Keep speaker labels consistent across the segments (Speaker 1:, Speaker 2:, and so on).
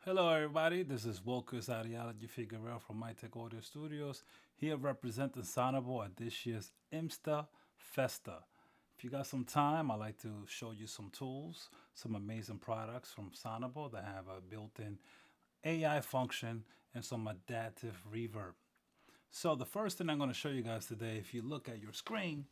Speaker 1: Hello everybody, this is Wilkis Ideology Figuero from MyTech Audio Studios, here representing Sonible at this year's IMSTA FESTA. If you got some time, I'd like to show you some tools, some amazing products from Sonible that have a built-in AI function and some adaptive reverb. So the first thing I'm going to show you guys today, if you look at your screen,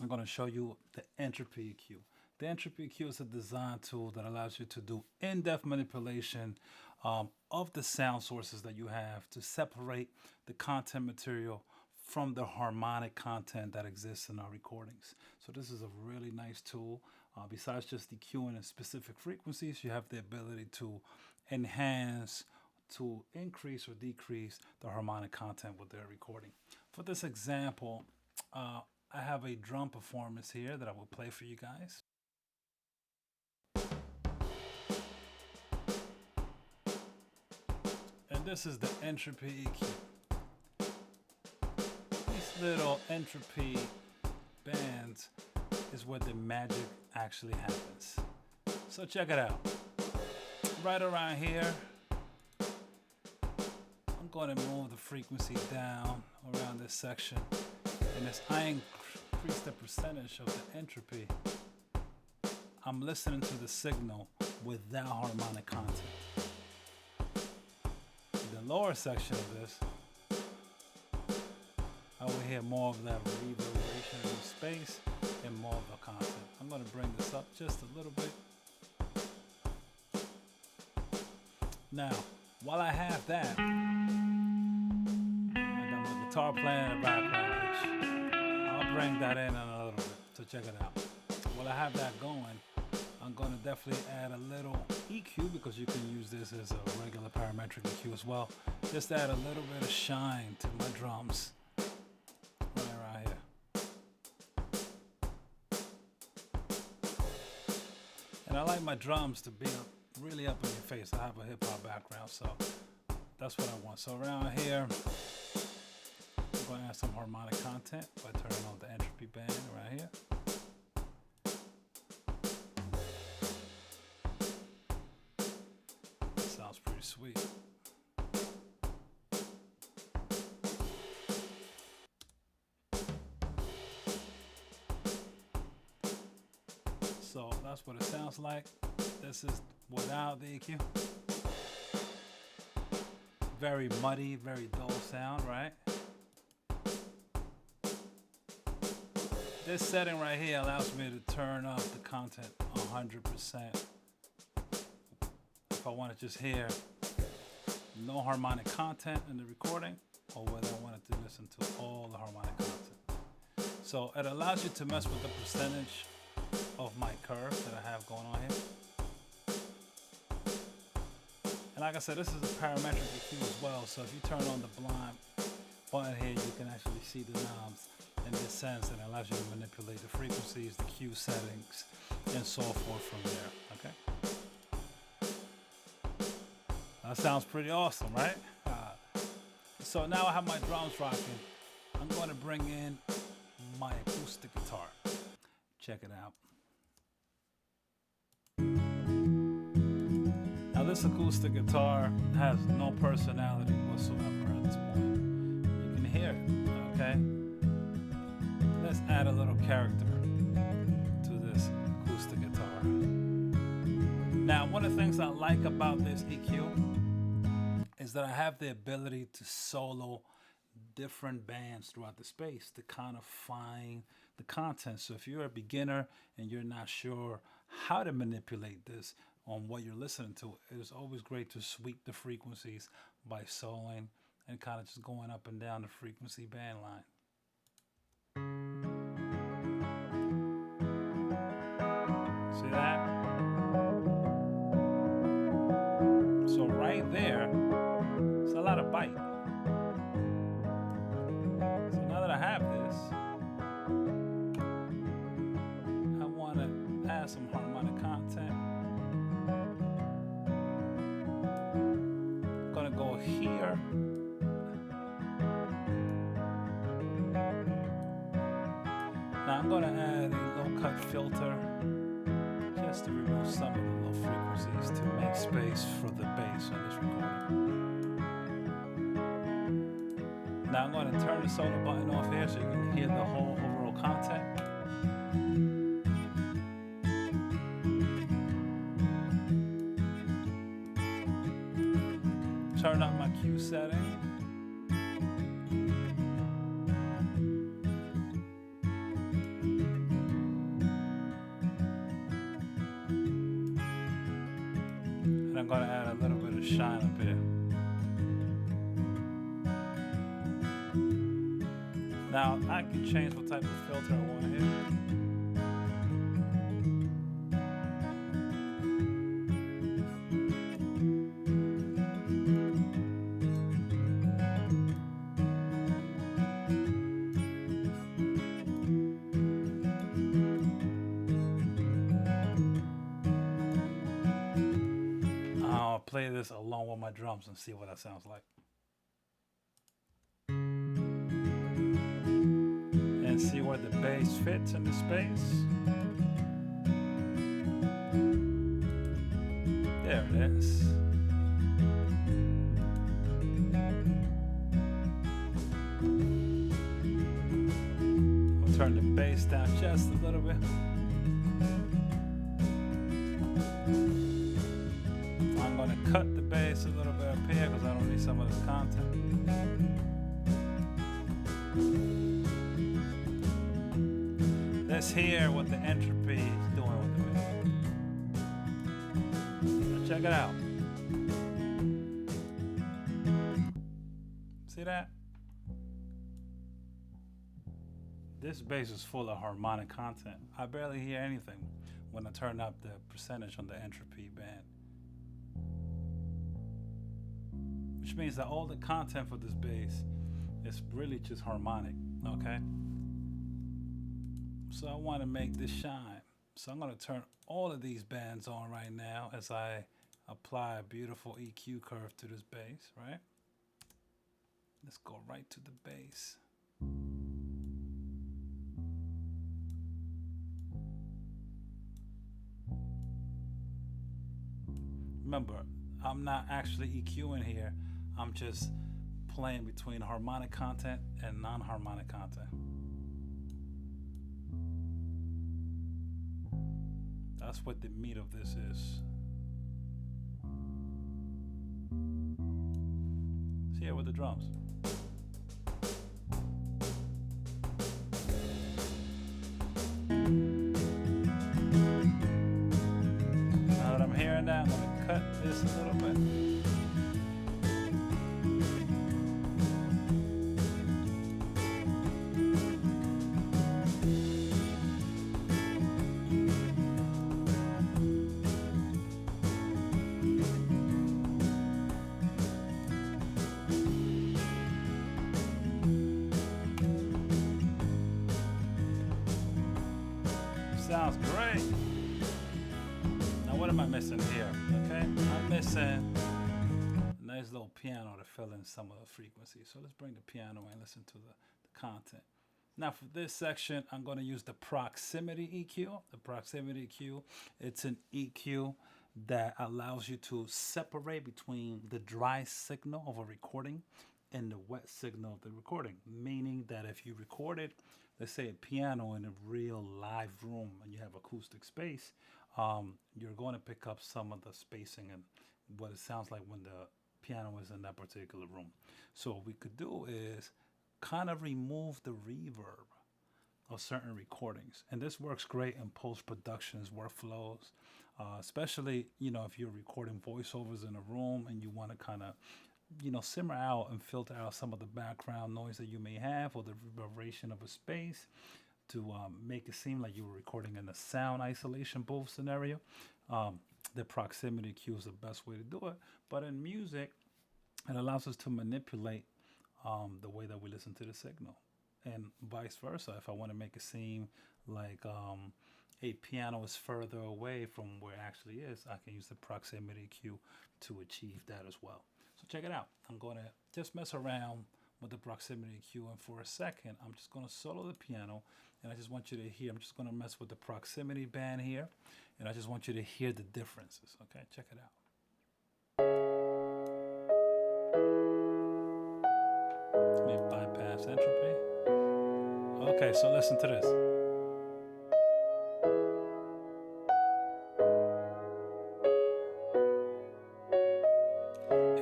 Speaker 1: I'm going to show you the Entropy EQ. The Entropy EQ is a design tool that allows you to do in-depth manipulation of the sound sources that you have to separate the content material from the harmonic content that exists in our recordings. So this is a really nice tool. Besides just EQing in specific frequencies, you have the ability to enhance, to increase or decrease the harmonic content with their recording. For this example, I have a drum performance here that I will play for you guys. And this is the Entropy EQ. These little entropy bands is where the magic actually happens. So check it out. Right around here, I'm going to move the frequency down around this section. And as I increase the percentage of the entropy, I'm listening to the signal without harmonic content. In the lower section of this, I will hear more of that reverberation in space and more of the content. I'm going to bring this up just a little bit. Now, while I have that, and I'm the guitar playing in the background, I'll bring that in a little bit, so check it out. While I have that going, I'm going to definitely add a little EQ because you can use this as a regular parametric EQ as well. Just add a little bit of shine to my drums right around here. And I like my drums to be really up in your face. I have a hip hop background, so that's what I want. So around here, I'm going to add some harmonic content by turning on the entropy band right here. Sounds pretty sweet. So that's what it sounds like. This is without the EQ. Very muddy, very dull sound, right? This setting right here allows me to turn up the content 100%. If I want to just hear no harmonic content in the recording, or whether I wanted to listen to all the harmonic content. So it allows you to mess with the percentage of my curve that I have going on here. And like I said, this is a parametric EQ as well, so if you turn on the blind button here, you can actually see the knobs in this sense, and it allows you to manipulate the frequencies, the Q settings, and so forth from there, okay? That sounds pretty awesome, right? So now I have my drums rocking. I'm going to bring in my acoustic guitar. Check it out. Now this acoustic guitar has no personality whatsoever at this point. You can hear it, okay? Let's add a little character to this acoustic guitar. Now, one of the things I like about this EQ is that I have the ability to solo different bands throughout the space to kind of find the content. So if you're a beginner and you're not sure how to manipulate this on what you're listening to, it is always great to sweep the frequencies by soloing and kind of just going up and down the frequency band line. See that? So right there, it's a lot of bite. So now that I have this, I want to add some harmonic content. I'm going to go here. Now I'm going to add a low cut filter us to remove some of the low frequencies to make space for the bass on this recording. Now I'm going to turn the solo button off here so you can hear the whole overall content. Turn up my Q setting. And I'm going to add a little bit of shine up here. Now I can change what type of filter I want here. I'll play this along with my drums and see what that sounds like. And see where the bass fits in the space. There it is. I'll turn the bass down just a little bit. I'm going to cut the bass a little bit up here because I don't need some of this content. Let's hear what the Entropy is doing with the bass. Check it out. See that? This bass is full of harmonic content. I barely hear anything when I turn up the percentage on the Entropy band. Which means that all the content for this bass is really just harmonic, okay? So I want to make this shine. So I'm going to turn all of these bands on right now as I apply a beautiful EQ curve to this bass, right? Let's go right to the bass. Remember, I'm not actually EQing here. I'm just playing between harmonic content and non-harmonic content. That's what the meat of this is. See here with the drums. Now that I'm hearing that, I'm going to cut this a little bit. Sounds great. Now what am I missing here? Okay, I'm missing a nice little piano to fill in some of the frequencies. So let's bring the piano and listen to the content. Now for this section, I'm going to use the proximity EQ. The proximity EQ, it's an EQ that allows you to separate between the dry signal of a recording and the wet signal of the recording. Meaning that if you recorded, let's say a piano in a real live room and you have acoustic space, you're going to pick up some of the spacing and what it sounds like when the piano is in that particular room. So what we could do is kind of remove the reverb of certain recordings. And this works great in post-productions workflows, especially, if you're recording voiceovers in a room and you want to kind of simmer out and filter out some of the background noise that you may have or the reverberation of a space to make it seem like you were recording in a sound isolation booth scenario. The proximity EQ is the best way to do it. But in music, it allows us to manipulate the way that we listen to the signal. And vice versa. If I want to make it seem like a piano is further away from where it actually is, I can use the proximity EQ to achieve that as well. So check it out. I'm going to just mess around with the proximity EQ. And for a second, I'm just going to solo the piano, and I just want you to hear. I'm just going to mess with the proximity band here, and I just want you to hear the differences. Okay, check it out. Let me bypass entropy. Okay, so listen to this.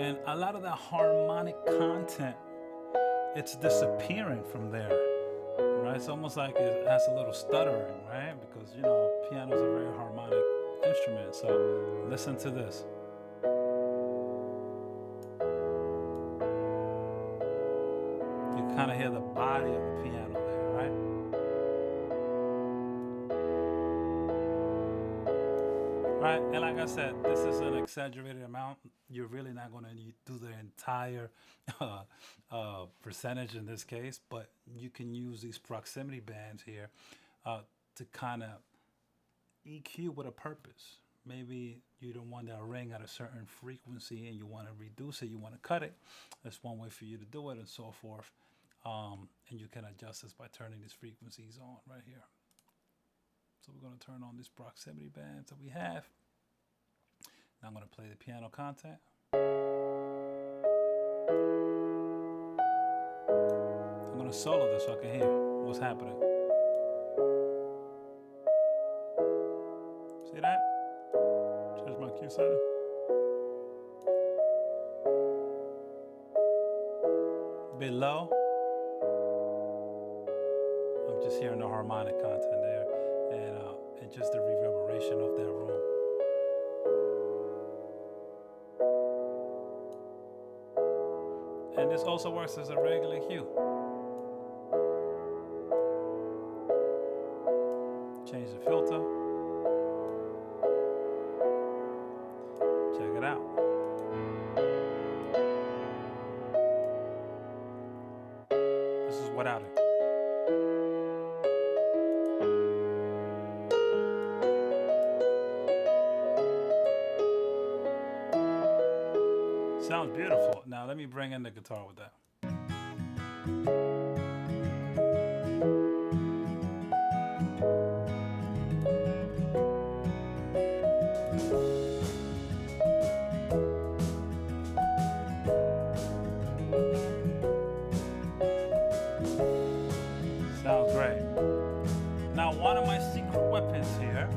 Speaker 1: And a lot of that harmonic content, it's disappearing from there, right? It's almost like it has a little stuttering, right? Because, you know, piano is a very harmonic instrument. So listen to this. You kind of hear the body of the piano there, right? Right, and like I said, this is an exaggerated amount. You're really not going to do the entire percentage in this case, but you can use these proximity bands here to kind of EQ with a purpose. Maybe you don't want that ring at a certain frequency and you want to reduce it, you want to cut it. That's one way for you to do it, and so forth. And you can adjust this by turning these frequencies on right here. So we're going to turn on these proximity bands that we have. Now I'm going to play the piano content. I'm going to solo this so I can hear what's happening. See that? Change my Q setting. A bit low. I'm just hearing the harmonic content there. And just the reverberation of that room. And this also works as a regular cue. Change the filter. Check it out. This is without it. Sounds beautiful. Now let me bring in the guitar with that. Sounds great. Now one of my secret weapons here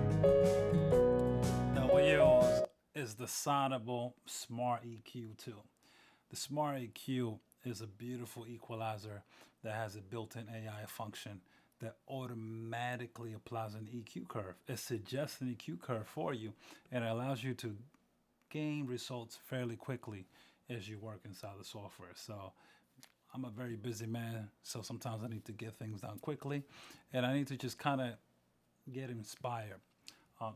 Speaker 1: that we use is the Sonible Smart EQ 2. The Smart EQ is a beautiful equalizer that has a built-in AI function that automatically applies an EQ curve. It suggests an EQ curve for you, and it allows you to gain results fairly quickly as you work inside the software. So I'm a very busy man, so sometimes I need to get things done quickly, and I need to just kind of get inspired.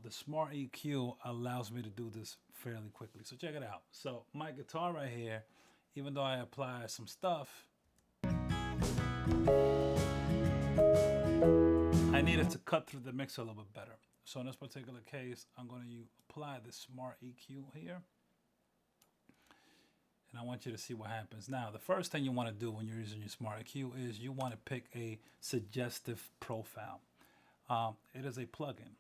Speaker 1: The Smart EQ allows me to do this fairly quickly. So check it out. So my guitar right here, even though I apply some stuff, I needed to cut through the mix a little bit better. So in this particular case, I'm going to apply the Smart EQ here. And I want you to see what happens. Now, the first thing you want to do when you're using your Smart EQ is you want to pick a suggestive profile. It is a plugin.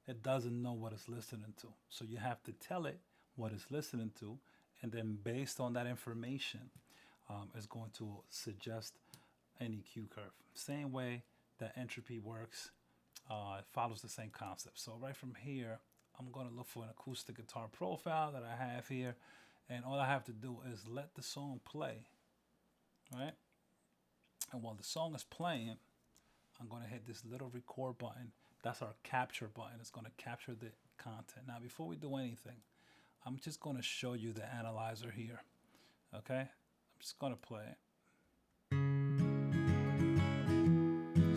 Speaker 1: It doesn't know what it's listening to. So you have to tell it what it's listening to, and then based on that information, it's going to suggest an EQ curve. Same way that Entropy works, it follows the same concept. So right from here, I'm going to look for an acoustic guitar profile that I have here, and all I have to do is let the song play, right? And while the song is playing, I'm going to hit this little record button. That's our capture button. It's going to capture the content. Now, before we do anything, I'm just going to show you the analyzer here. Okay? I'm just going to play it.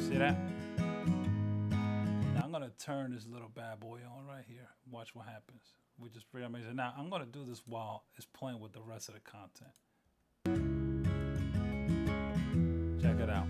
Speaker 1: See that? Now, I'm going to turn this little bad boy on right here. Watch what happens. Which is pretty amazing. Now, I'm going to do this while it's playing with the rest of the content. Check it out.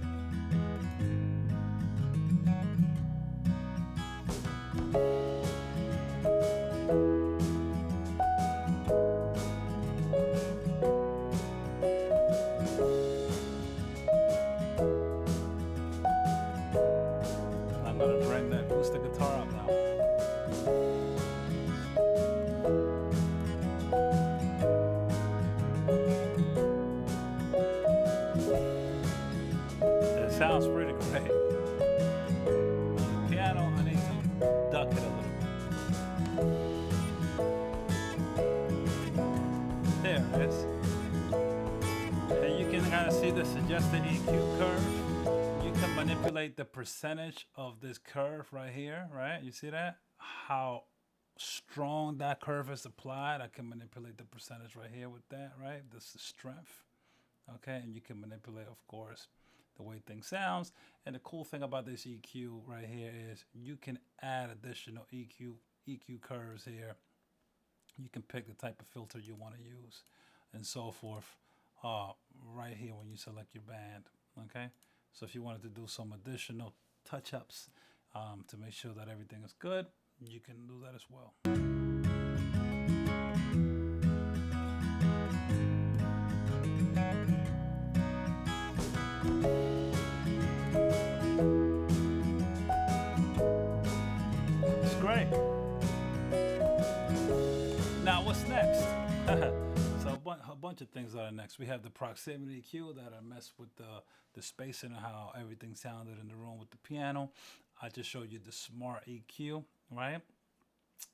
Speaker 1: see the suggested EQ curve? You can manipulate the percentage of this curve right here, right? You see that? How strong that curve is applied. I can manipulate the percentage right here with that, right? This is strength. Okay, and you can manipulate, of course, the way things sounds. And the cool thing about this EQ right here is you can add additional EQ curves here. You can pick the type of filter you want to use and so forth right here when you select your band. Okay, so if you wanted to do some additional touch-ups to make sure that everything is good, you can do that as well. It's great. Now what's next? So a bunch of things that are next. We have the proximity EQ that I mess with the spacing and how everything sounded in the room with the piano. I just showed you the smart EQ, right?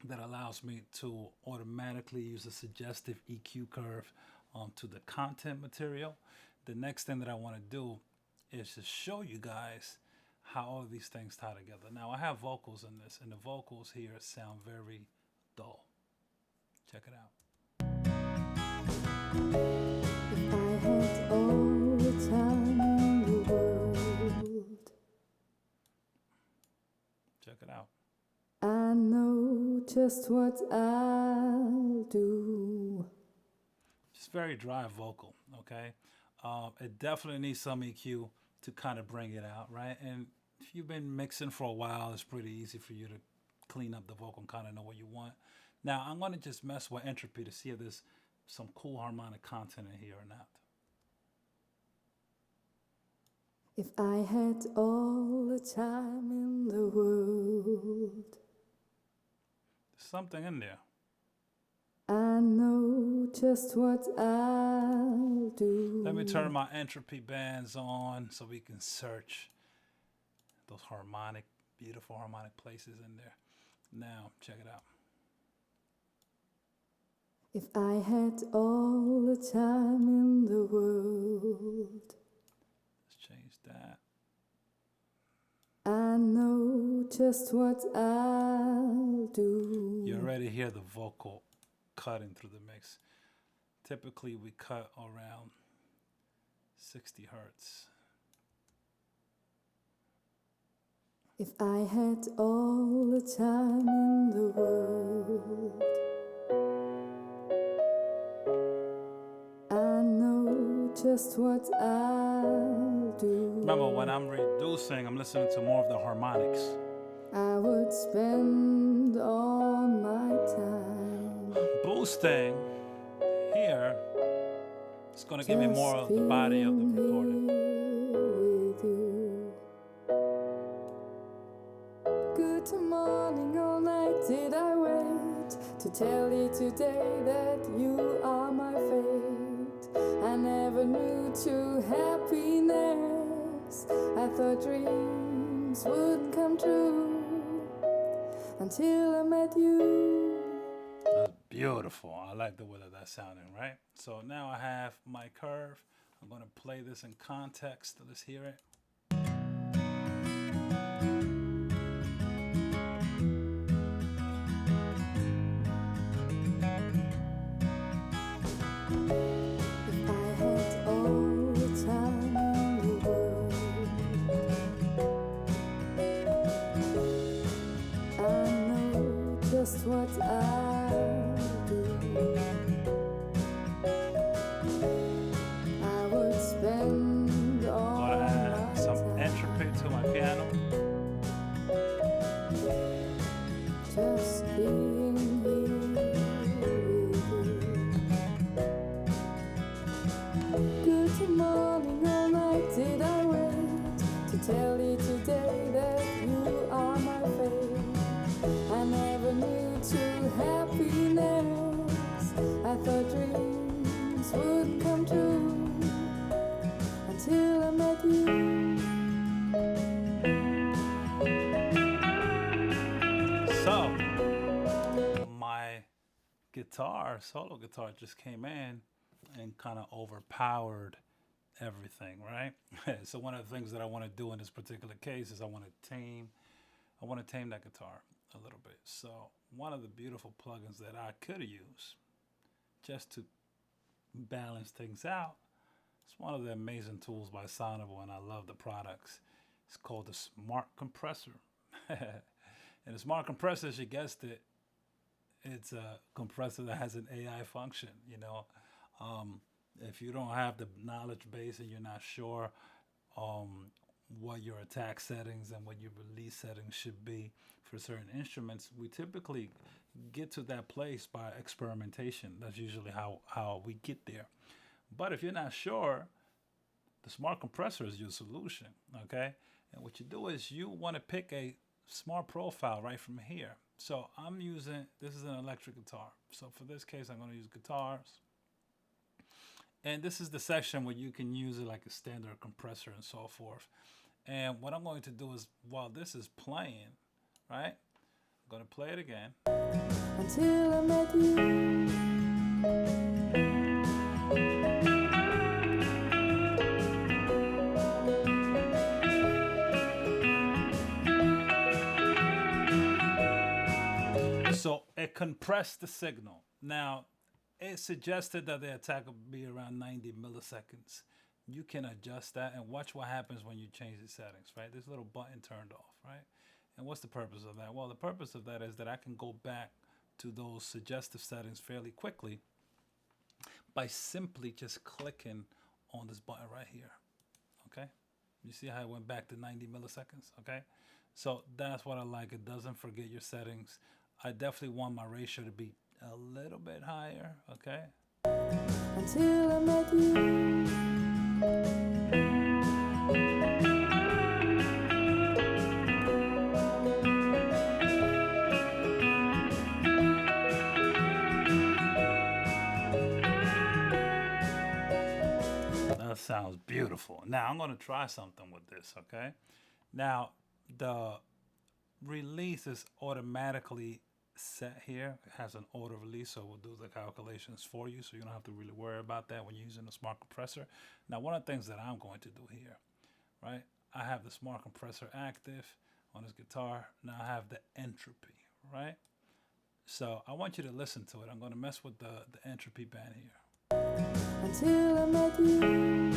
Speaker 1: That allows me to automatically use a suggestive EQ curve to the content material. The next thing that I want to do is to show you guys how all of these things tie together. Now I have vocals in this, and the vocals here sound very dull. Check it out.
Speaker 2: If I had all the time in the world,
Speaker 1: Check it out.
Speaker 2: I know just what I'll do.
Speaker 1: Just very dry vocal, okay? It definitely needs some EQ to kind of bring it out, right? And if you've been mixing for a while, it's pretty easy for you to clean up the vocal and kind of know what you want. Now, I'm going to just mess with Entropy to see if there's some cool harmonic content in here or not.
Speaker 2: If I had all the time in the world,
Speaker 1: There's something in there.
Speaker 2: I know just what I'll do.
Speaker 1: Let me turn my Entropy bands on so we can search those harmonic, beautiful harmonic places in there. Now, check it out.
Speaker 2: If I had all the time in the world,
Speaker 1: Let's change that.
Speaker 2: I know just what I'll do.
Speaker 1: You already hear the vocal cutting through the mix. Typically, we cut around 60 hertz.
Speaker 2: If I had all the time in the world, I know just what I'll do.
Speaker 1: Remember, when I'm reducing, I'm listening to more of the harmonics.
Speaker 2: I would spend all my time
Speaker 1: Boosting here, it's going to give me more of the body of the recording.
Speaker 2: with you. Good morning, all night did I wait to tell you today that you are my fate. I never knew true happiness. I thought dreams wouldn't come true until I met you.
Speaker 1: That's beautiful. I like the way that that's sounding, right? So now I have my curve. I'm going to play this in context. Let's hear it.
Speaker 2: If I had all the time in the world, I know just what I'll do. I would spend all
Speaker 1: I'm going to
Speaker 2: my
Speaker 1: add some
Speaker 2: time
Speaker 1: entropy to my piano.
Speaker 2: just being here with you. Good morning, all night did I wait to tell you today that you are my fate. I never knew true happiness. I thought dreams would come true until I met you.
Speaker 1: So, my guitar, solo guitar, just came in and kind of overpowered everything, right? So one of the things that I want to do in this particular case is I want to tame that guitar a little bit. So one of the beautiful plugins that I could use just to balance things out, it's one of the amazing tools by Sonible, and I love the products. It's called the Smart Compressor. And the Smart Compressor, as you guessed it, it's a compressor that has an AI function. If you don't have the knowledge base and you're not sure what your attack settings and what your release settings should be for certain instruments, we typically get to that place by experimentation. That's usually how we get there. But if you're not sure, the Smart Compressor is your solution, okay? And what you do is you want to pick a smart profile right from here. So this is an electric guitar. So for this case, I'm going to use guitars. And this is the section where you can use it like a standard compressor and so forth. And what I'm going to do is, while this is playing, right, I'm going to play it again.
Speaker 2: Until I met you.
Speaker 1: So it compressed the signal. Now, it suggested that the attack would be around 90 milliseconds. You can adjust that and watch what happens when you change the settings, right? This little button turned off, right? And what's the purpose of that? Well, the purpose of that is that I can go back to those suggestive settings fairly quickly by simply just clicking on this button right here, okay? You see how it went back to 90 milliseconds, okay? So that's what I like. It doesn't forget your settings. I definitely want my ratio to be a little bit higher, okay?
Speaker 2: Until I met you.
Speaker 1: That sounds beautiful. Now I'm going to try something with this, okay? Now the release is automatically set here. It has an auto release, so we'll do the calculations for you, so you don't have to really worry about that when you're using the Smart Compressor. Now, one of the things that I'm going to do here, right? I have the Smart Compressor active on this guitar. Now I have the Entropy, right? So I want you to listen to it. I'm going to mess with the Entropy band here.
Speaker 2: Until I met you.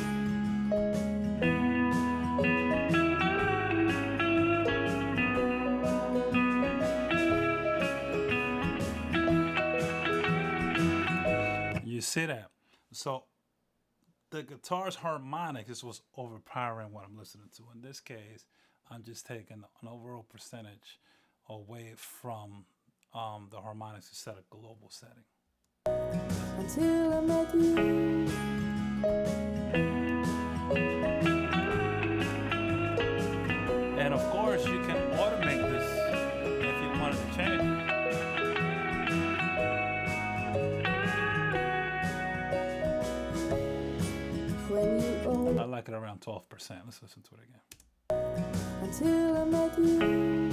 Speaker 1: You see that? So the guitar's harmonics is what's overpowering what I'm listening to. In this case, I'm just taking an overall percentage away from the harmonics to set a global setting.
Speaker 2: Until I met you.
Speaker 1: And of course, you can automate this if you wanted to change it. I like it around 12%. Let's listen to it again.
Speaker 2: Until I met you.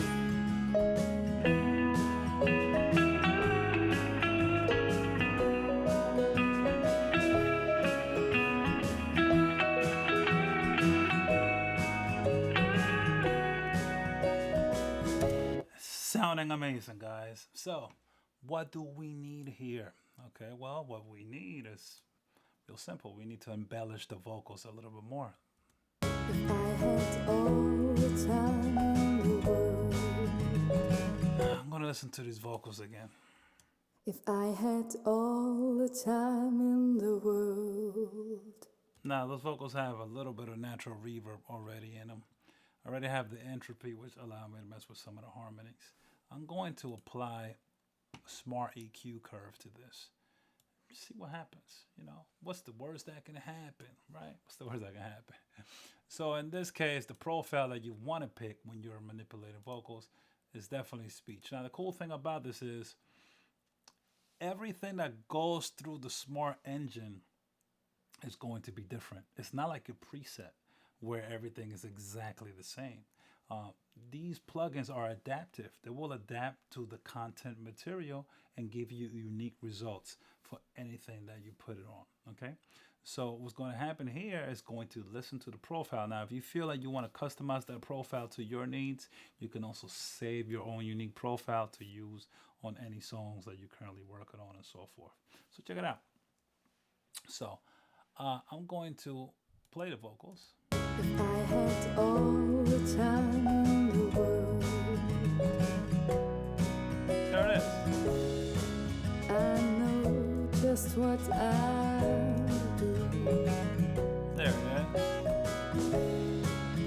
Speaker 1: Sounding amazing, guys. So, what do we need here? Okay, well, what we need is real simple. We need to embellish the vocals a little bit more.
Speaker 2: If I had all the time in the world.
Speaker 1: I'm going to listen to these vocals again.
Speaker 2: If I had all the time in the world.
Speaker 1: Now, those vocals have a little bit of natural reverb already in them. I already have the Entropy, which allows me to mess with some of the harmonies. I'm going to apply a Smart EQ curve to this. See what happens. What's the worst that can happen, right? What's the worst that can happen? So in this case, the profile that you want to pick when you're manipulating vocals is definitely speech. Now, the cool thing about this is everything that goes through the Smart engine is going to be different. It's not like a preset where everything is exactly the same. Uh, these plugins are adaptive. They will adapt to the content material and give you unique results for anything that you put it on. Okay. So what's going to happen here is going to listen to the profile. Now, if you feel like you want to customize that profile to your needs, you can also save your own unique profile to use on any songs that you're currently working on and so forth. So check it out. So I'm going to play the vocals.
Speaker 2: If I had all the time in the world,
Speaker 1: There it is.
Speaker 2: I know just what I do.
Speaker 1: There it is.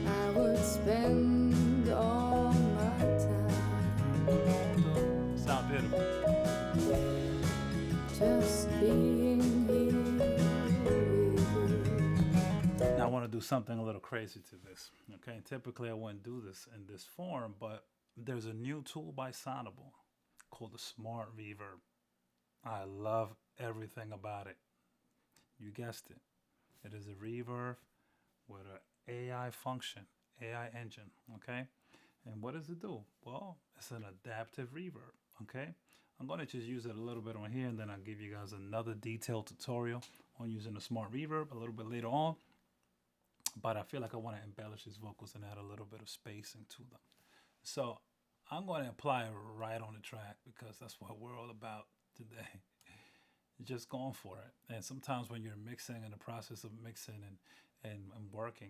Speaker 2: I would spend all my time
Speaker 1: Sound beautiful.
Speaker 2: just being here with you.
Speaker 1: Now I want to do something a little crazy to this. Okay, typically I wouldn't do this in this form, but there's a new tool by Sonible called the Smart Reverb. I love everything about it. You guessed it. It is a reverb with an AI function, AI engine, okay? And what does it do? Well, it's an adaptive reverb, okay? I'm going to just use it a little bit on here, and then I'll give you guys another detailed tutorial on using the Smart Reverb a little bit later on. But I feel like I want to embellish these vocals and add a little bit of spacing to them. So I'm going to apply it right on the track because that's what we're all about today. Just going for it. And sometimes when you're mixing, in the process of mixing and working,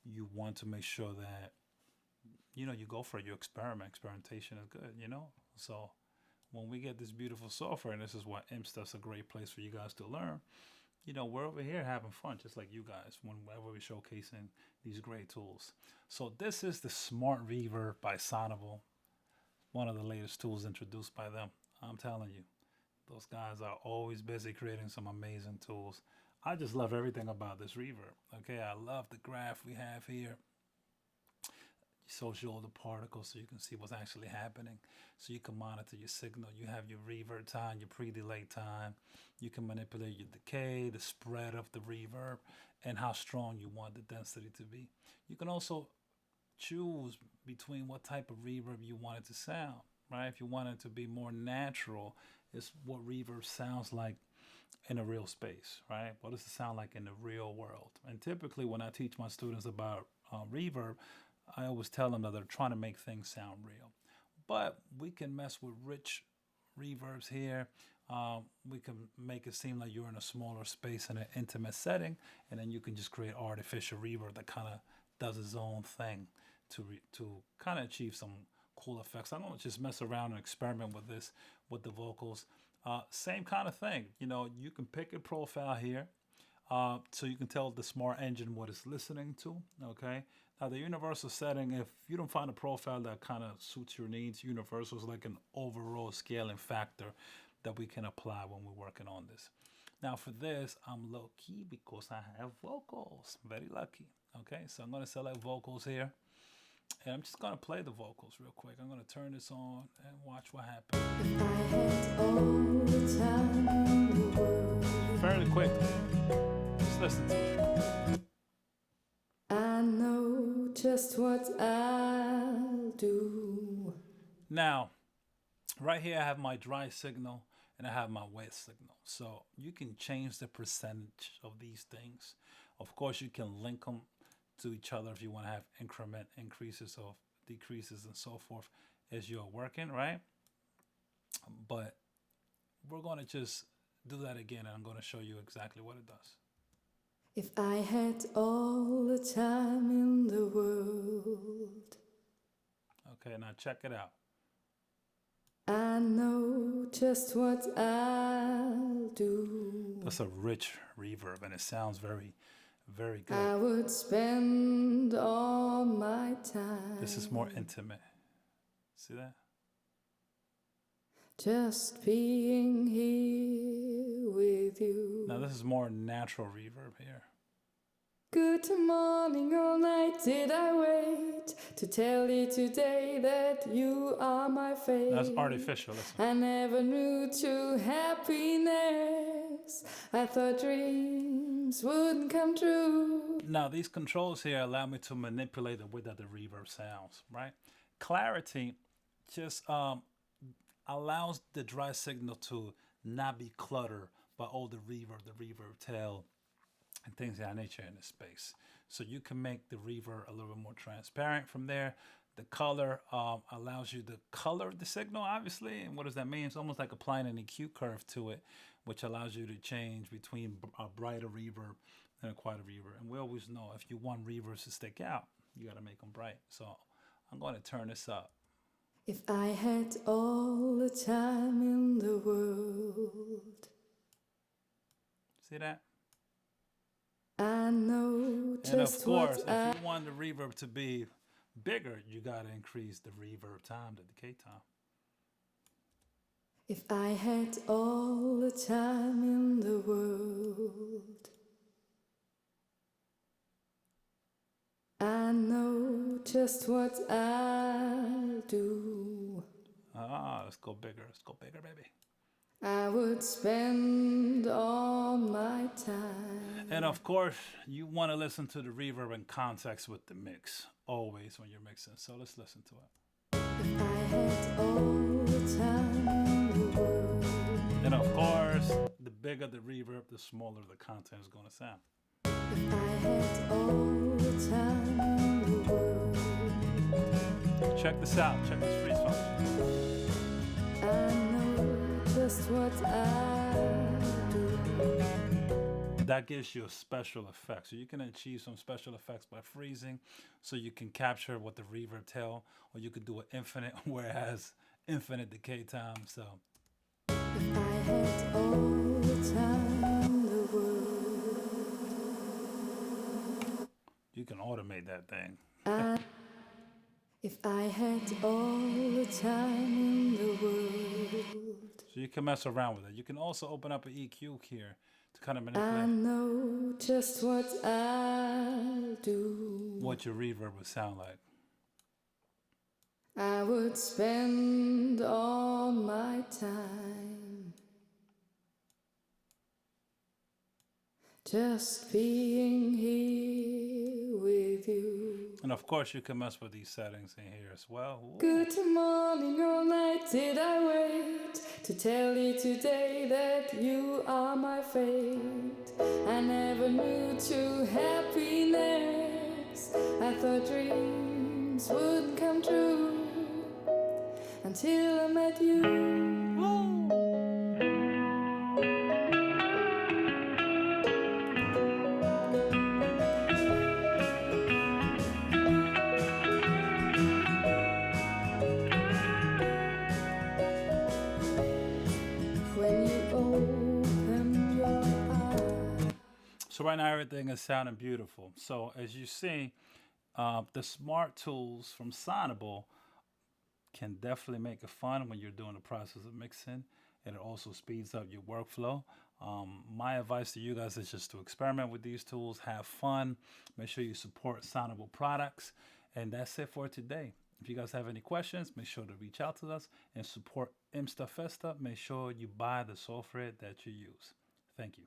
Speaker 1: you want to make sure that, you go for it. You experiment. Experimentation is good, So when we get this beautiful software, and this is why IMSTA's a great place for you guys to learn, we're over here having fun, just like you guys, whenever we're showcasing these great tools. So this is the Smart Reverb by Sonible, one of the latest tools introduced by them. I'm telling you, those guys are always busy creating some amazing tools. I just love everything about this reverb. Okay, I love the graph we have here. Shows you all the particles so you can see what's actually happening. So you can monitor your signal. You have your reverb time, your pre-delay time. You can manipulate your decay, the spread of the reverb, and how strong you want the density to be. You can also choose between what type of reverb you want it to sound, right? If you want it to be more natural, it's what reverb sounds like in a real space, right? What does it sound like in the real world? And typically when I teach my students about reverb, I always tell them that they're trying to make things sound real. But we can mess with rich reverbs here. We can make it seem like you're in a smaller space in an intimate setting, and then you can just create artificial reverb that kind of does its own thing to kind of achieve some cool effects. I don't just mess around and experiment with this with the vocals. Same kind of thing. You can pick a profile here. So you can tell the Smart Engine what it's listening to, okay? Now, the universal setting, if you don't find a profile that kind of suits your needs, universal is like an overall scaling factor that we can apply when we're working on this. Now, for this, I'm low-key because I have vocals. Very lucky, okay? So I'm going to select vocals here, and I'm just going to play the vocals real quick. I'm going to turn this on and watch what happens.
Speaker 2: If I had all the time in the world,
Speaker 1: Fairly quickly. Just listen to it.
Speaker 2: I know just what I'll do.
Speaker 1: Now, right here I have my dry signal and I have my wet signal. So you can change the percentage of these things. Of course, you can link them to each other if you want to have increment increases or decreases and so forth as you're working, right? But we're going to just do that again, and I'm going to show you exactly what it does.
Speaker 2: If I had all the time in the world,
Speaker 1: Okay, now check it out.
Speaker 2: I know just what I'll do.
Speaker 1: That's a rich reverb, and it sounds very, very good.
Speaker 2: I would spend all my time
Speaker 1: This is more intimate. See that?
Speaker 2: just being here with you.
Speaker 1: Now this is more natural reverb here.
Speaker 2: Good morning, all night did I wait to tell you today that you are my fate.
Speaker 1: That's artificial. Listen.
Speaker 2: I never knew true happiness. I thought dreams dreams wouldn't come true.
Speaker 1: Now, these controls here allow me to manipulate the way that the reverb sounds, right? Clarity just allows the dry signal to not be cluttered by all the reverb tail, and things of that nature in the space. So you can make the reverb a little bit more transparent from there. The color allows you to color the signal, obviously. And what does that mean? It's almost like applying an EQ curve to it, which allows you to change between a brighter reverb and a quieter reverb. And we always know if you want reverbs to stick out, you got to make them bright. So I'm going to turn this up.
Speaker 2: If I had all the time in the world,
Speaker 1: See that?
Speaker 2: I know just
Speaker 1: And of course,
Speaker 2: what I...
Speaker 1: if you want the reverb to be bigger, you got to increase the reverb time, the decay time.
Speaker 2: If I had all the time in the world, I know just what I'll do.
Speaker 1: Let's go bigger. Let's go bigger, baby.
Speaker 2: I would spend all my time.
Speaker 1: And of course, you want to listen to the reverb in context with the mix, always when you're mixing. So let's listen to it.
Speaker 2: If I had all the time in the world.
Speaker 1: And of course, the bigger the reverb, the smaller the content is going to sound.
Speaker 2: If I had all the time in the world.
Speaker 1: Check this out. Check this freeze function.
Speaker 2: I know just what I do.
Speaker 1: That gives you a special effect. So you can achieve some special effects by freezing. So you can capture what the reverb tell, or you could do an infinite, whereas infinite decay time. So
Speaker 2: if I had all the time in the world,
Speaker 1: you can automate that thing.
Speaker 2: If I had all the time in the world.
Speaker 1: So you can mess around with it. You can also open up an EQ here to kind of manipulate.
Speaker 2: I know just what I'll do.
Speaker 1: What your reverb would sound like.
Speaker 2: I would spend all my time just being here with you.
Speaker 1: And of course, you can mess with these settings in here as well. Ooh.
Speaker 2: Good morning, all night did I wait to tell you today that you are my fate. I never knew true happiness. I thought dreams wouldn't come true until I met you.
Speaker 1: So right now everything is sounding beautiful. So as you see, the smart tools from Sonible can definitely make it fun when you're doing the process of mixing. And it also speeds up your workflow. My advice to you guys is just to experiment with these tools, have fun, make sure you support Sonible products. And that's it for today. If you guys have any questions, make sure to reach out to us and support IMSTA FESTA. Make sure you buy the software that you use. Thank you.